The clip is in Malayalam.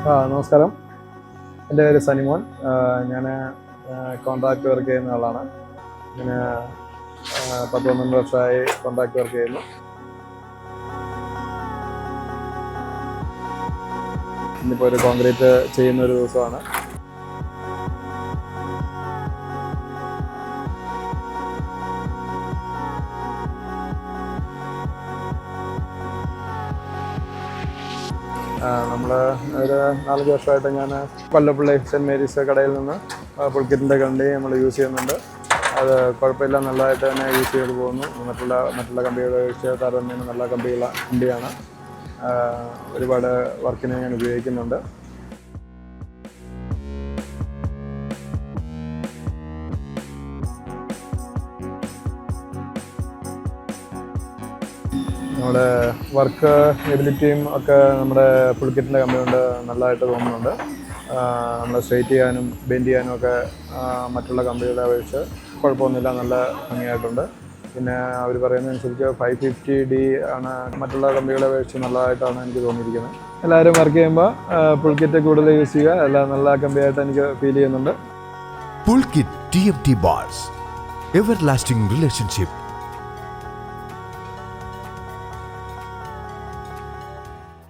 നമസ്കാരം. എൻ്റെ പേര് സനിമോൻ. ഞാൻ കോൺട്രാക്ട് വർക്ക് ചെയ്യുന്ന ആളാണ്. ഞാൻ 10-12 വർഷമായി കോൺട്രാക്ട് വർക്ക് ചെയ്യുന്നു. ഇന്നിപ്പോൾ ഒരു കോൺക്രീറ്റ് ചെയ്യുന്ന ഒരു ദിവസമാണ്. നമ്മൾ ഒരു 4 വർഷമായിട്ട് ഞാൻ കൊല്ലപ്പള്ളി സെൻറ്റ് മേരീസ് കടയിൽ നിന്ന് പുൾക്കിറ്റിൻ്റെ കമ്പി നമ്മൾ യൂസ് ചെയ്യുന്നുണ്ട്. അത് കുഴപ്പമില്ല, നല്ലതായിട്ട് തന്നെ യൂസ് ചെയ്ത് പോകുന്നു. മറ്റുള്ള കമ്പികളെ വെച്ച് താരതമ്യേന നല്ല കമ്പിയാണ്. ഒരുപാട് വർക്കിന് ഞാൻ ഉപയോഗിക്കുന്നുണ്ട്. നമ്മുടെ വർക്ക് എബിലിറ്റിയും ഒക്കെ നമ്മുടെ പുൾക്കിറ്റിൻ്റെ കമ്പി കൊണ്ട് നല്ലതായിട്ട് തോന്നുന്നുണ്ട്. നമ്മൾ സ്ട്രെയിറ്റ് ചെയ്യാനും ബെൻഡ് ചെയ്യാനും ഒക്കെ മറ്റുള്ള കമ്പികളെ അപേക്ഷിച്ച് കുഴപ്പമൊന്നുമില്ല, നല്ല ഭംഗിയായിട്ടുണ്ട്. പിന്നെ അവർ പറയുന്നതനുസരിച്ച് 550D ആണ് മറ്റുള്ള കമ്പികളെ അപേക്ഷിച്ച് നല്ലതായിട്ടാണ് എനിക്ക് തോന്നിയിരിക്കുന്നത്. എല്ലാവരും വർക്ക് ചെയ്യുമ്പോൾ പുൾക്കിറ്റ് കൂടുതൽ യൂസ് ചെയ്യുക, എല്ലാം നല്ല കമ്പിയായിട്ട് എനിക്ക് ഫീൽ ചെയ്യുന്നുണ്ട്. Pulkit TFT bars, everlasting relationship.